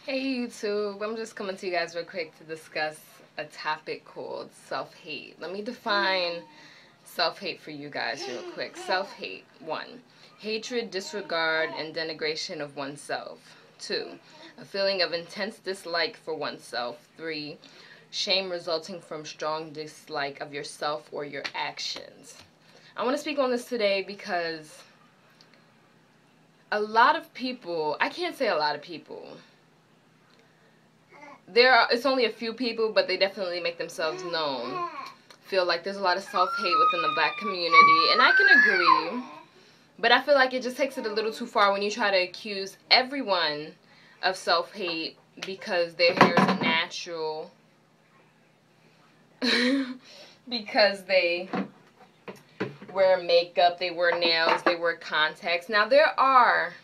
Hey YouTube, I'm just coming to you guys real quick to discuss a topic called self-hate. Let me define self-hate for you guys real quick. Self-hate. 1. Hatred, disregard, and denigration of oneself. 2. A feeling of intense dislike for oneself. 3. Shame resulting from strong dislike of yourself or your actions. I want to speak on this today because a lot of people, I can't say a lot of people, it's only a few people, but they definitely make themselves known, feel like there's a lot of self-hate within the black community, and I can agree, but I feel like it just takes it a little too far when you try to accuse everyone of self-hate because their hair isn't natural, because they wear makeup, they wear nails, they wear contacts. Now there are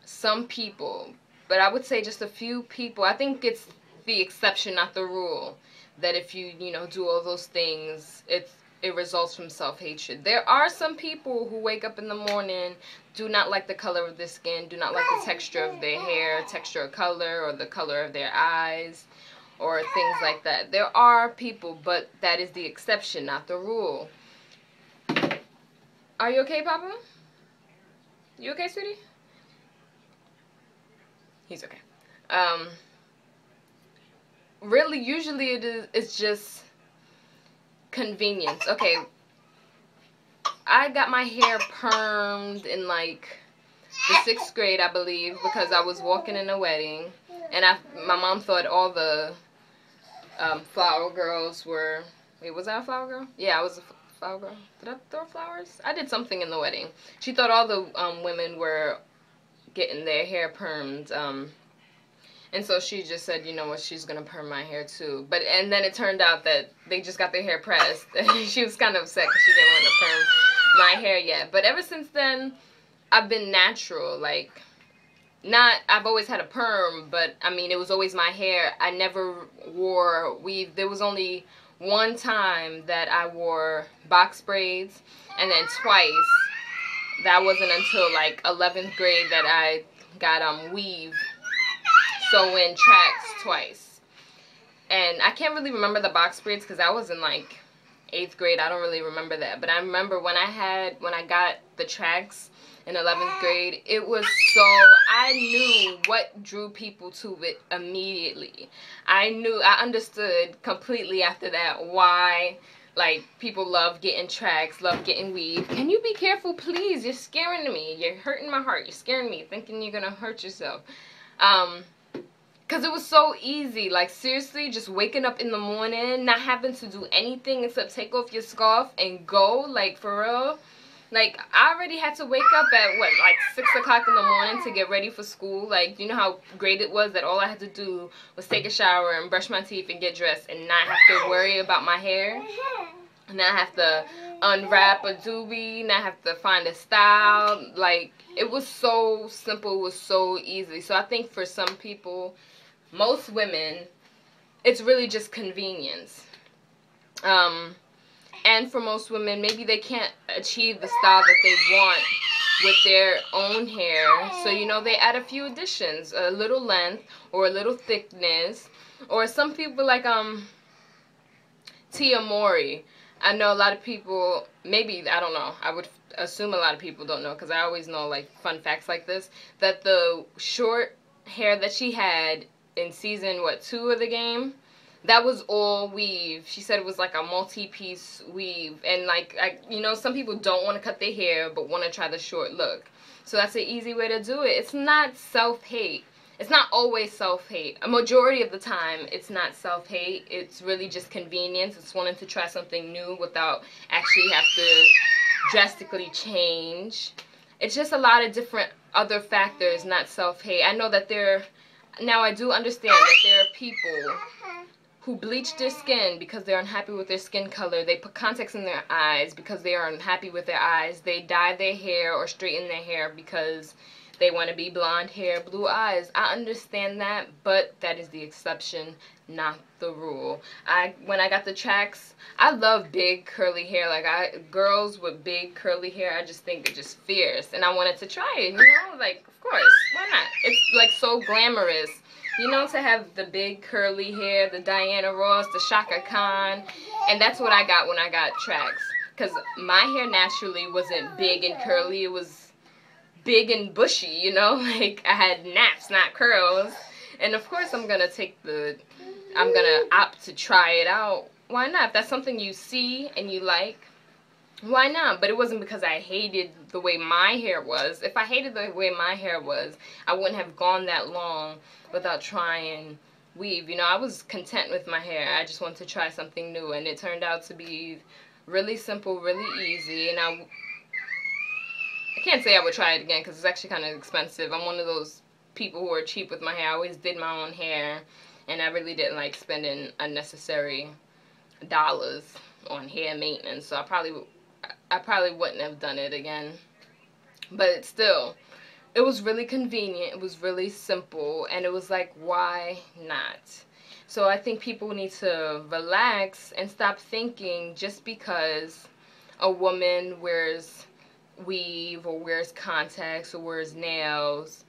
some people, but I would say just a few people. I think it's the exception, not the rule, that if you do all those things, it results from self-hatred. There are some people who wake up in the morning, do not like the color of their skin, do not like the texture of their hair, texture or color, or the color of their eyes, or things like that. There are people, but that is the exception, not the rule. Are you okay, Papa? You okay, sweetie? He's okay. Really, usually it's just convenience. Okay, I got my hair permed in like the 6th grade, I believe, because I was walking in a wedding, and my mom thought all the flower girls were. Wait, was I a flower girl? Yeah, I was a flower girl. Did I throw flowers? I did something in the wedding. She thought all the women were getting their hair permed, and so she just said, you know what, she's gonna perm my hair too. And then it turned out that they just got their hair pressed. She was kind of upset because she didn't want to perm my hair yet. But ever since then, I've been natural. Like, I've always had a perm, but I mean, it was always my hair. I never wore weave. There was only one time that I wore box braids, and then twice. That wasn't until like 11th grade that I got weave, sew-in tracks twice. And I can't really remember the box braids because I was in like 8th grade. I don't really remember that. But I remember when I got the tracks in 11th grade, it was I knew what drew people to it immediately. I understood completely after that why, like, people love getting tracks, love getting weave. Can you be careful, please? You're scaring me. You're hurting my heart. You're scaring me, thinking you're gonna hurt yourself. Because it was so easy. Like, seriously, just waking up in the morning, not having to do anything except take off your scarf and go. Like, for real. Like, I already had to wake up at, what, like 6 o'clock in the morning to get ready for school. Like, you know how great it was that all I had to do was take a shower and brush my teeth and get dressed and not have to worry about my hair. Not have to unwrap a doobie, not have to find a style. Like, it was so simple, it was so easy. So I think for some people, most women, it's really just convenience. And for most women, maybe they can't achieve the style that they want with their own hair. So, they add a few additions, a little length or a little thickness. Or some people like Tia Mori. I know a lot of people, maybe, I don't know, I would assume a lot of people don't know, because I always know, like, fun facts like this, that the short hair that she had in season, 2 of the game, that was all weave. She said it was like a multi-piece weave. And like, some people don't want to cut their hair but want to try the short look. So that's an easy way to do it. It's not self-hate. It's not always self-hate. A majority of the time, it's not self-hate. It's really just convenience. It's wanting to try something new without actually have to drastically change. It's just a lot of different other factors, not self-hate. I know that now I do understand that there are people who bleach their skin because they're unhappy with their skin color. They put contacts in their eyes because they are unhappy with their eyes. They dye their hair or straighten their hair because they want to be blonde hair, blue eyes. I understand that, but that is the exception, not the rule. When I got the tracks, I love big curly hair. Like, girls with big curly hair, I just think they're just fierce. And I wanted to try it, like, of course, why not? It's like so glamorous. You know, to have the big curly hair, the Diana Ross, the Shaka Khan. And that's what I got when I got tracks. Because my hair naturally wasn't big and curly. It was big and bushy, you know? Like, I had naps, not curls. And of course I'm going to opt to try it out. Why not? If that's something you see and you like, why not? But it wasn't because I hated the way my hair was. If I hated the way my hair was, I wouldn't have gone that long without trying weave. You know, I was content with my hair. I just wanted to try something new, and it turned out to be really simple, really easy. And I can't say I would try it again because it's actually kind of expensive. I'm one of those people who are cheap with my hair. I always did my own hair, and I really didn't like spending unnecessary dollars on hair maintenance. So I probably wouldn't have done it again. But still, it was really convenient. It was really simple. And it was like, why not? So I think people need to relax and stop thinking just because a woman wears weave or wears contacts or wears nails,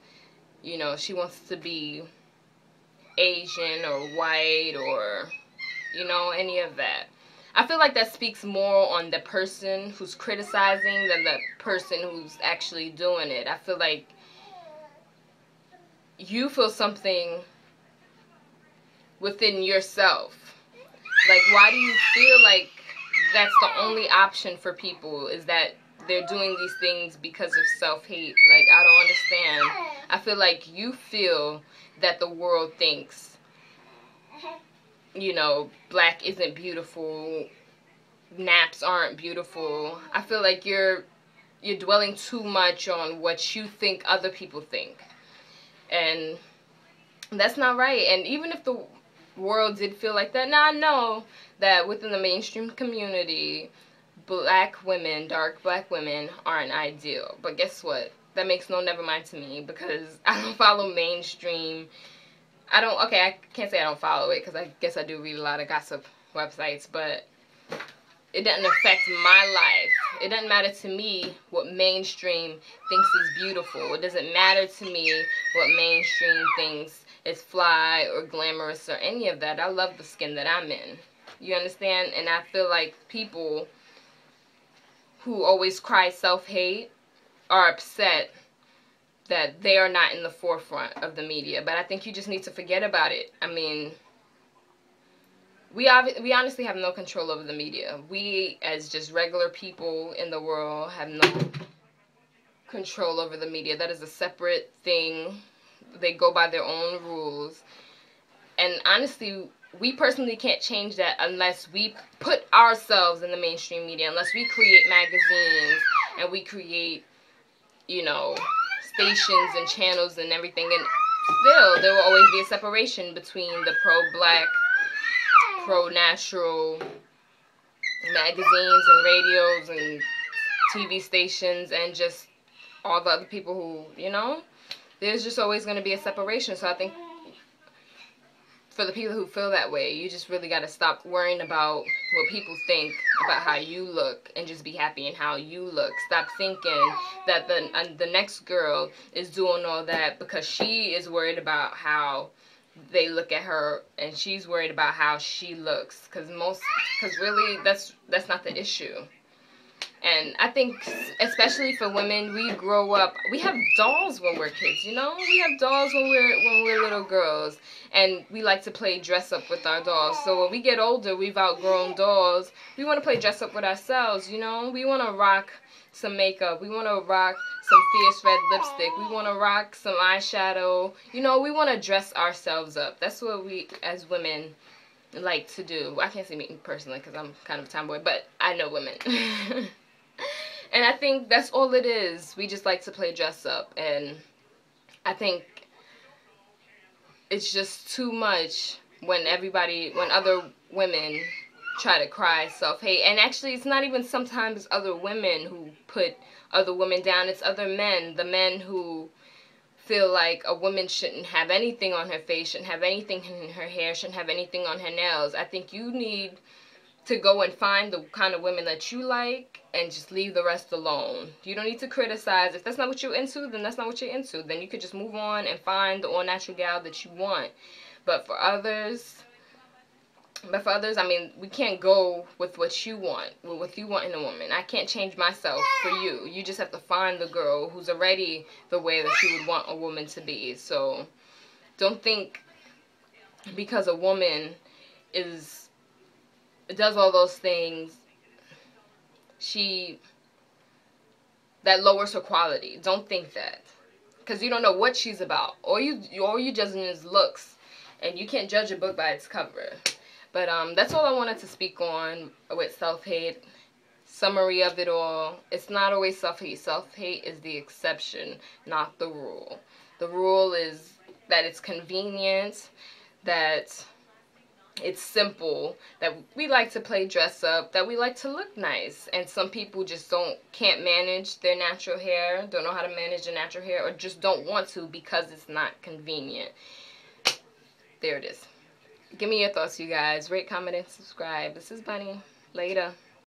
you know, she wants to be Asian or white or, you know, any of that. I feel like that speaks more on the person who's criticizing than the person who's actually doing it. I feel like you feel something within yourself. Like, why do you feel like that's the only option for people, is that they're doing these things because of self-hate? Like, I don't understand. I feel like you feel that the world thinks, you know, black isn't beautiful, naps aren't beautiful. I feel like you're dwelling too much on what you think other people think. And that's not right. And even if the world did feel like that, now I know that within the mainstream community, black women, dark black women, aren't ideal. But guess what? That makes no never mind to me, because I don't follow mainstream. I can't say I don't follow it, because I guess I do read a lot of gossip websites, but it doesn't affect my life. It doesn't matter to me what mainstream thinks is beautiful. It doesn't matter to me what mainstream thinks is fly or glamorous or any of that. I love the skin that I'm in. You understand? And I feel like people who always cry self-hate are upset that they are not in the forefront of the media. But I think you just need to forget about it. I mean, we honestly have no control over the media. We, as just regular people in the world, have no control over the media. That is a separate thing. They go by their own rules. And honestly, we personally can't change that unless we put ourselves in the mainstream media, unless we create magazines and we create, you know, stations and channels and everything. And still, there will always be a separation between the pro-black, pro-natural magazines and radios and TV stations and just all the other people who, you know, there's just always going to be a separation. So I think for the people who feel that way, you just really got to stop worrying about what people think about how you look and just be happy in how you look. Stop thinking that the next girl is doing all that because she is worried about how they look at her and she's worried about how she looks, because really that's not the issue. And I think especially for women, we grow up, we have dolls when we're kids, you know? We have dolls when we're little girls, and we like to play dress up with our dolls. So when we get older, we've outgrown dolls. We want to play dress up with ourselves, you know? We want to rock some makeup. We want to rock some fierce red lipstick. We want to rock some eyeshadow. You know, we want to dress ourselves up. That's what we, as women, like to do. I can't say me personally because I'm kind of a tomboy, but I know women. And I think that's all it is. We just like to play dress up. And I think it's just too much when other women try to cry self-hate. And actually, it's not even sometimes other women who put other women down. It's other men. The men who feel like a woman shouldn't have anything on her face, shouldn't have anything in her hair, shouldn't have anything on her nails. I think you need to go and find the kind of women that you like and just leave the rest alone. You don't need to criticize. If that's not what you're into, then that's not what you're into. Then you could just move on and find the all-natural gal that you want. But for others, I mean, we can't go with what you want, with what you want in a woman. I can't change myself for you. You just have to find the girl who's already the way that you would want a woman to be. So don't think because a woman does all those things, that lowers her quality. Don't think that, because you don't know what she's about. All you judging is looks, and you can't judge a book by its cover. But that's all I wanted to speak on with self-hate. Summary of it all: it's not always self-hate. Self-hate is the exception, not the rule. The rule is that it's convenient, that it's simple, that we like to play dress up, that we like to look nice. And some people just can't manage their natural hair, don't know how to manage their natural hair, or just don't want to because it's not convenient. There it is. Give me your thoughts, you guys. Rate, comment, and subscribe. This is Bunny. Later.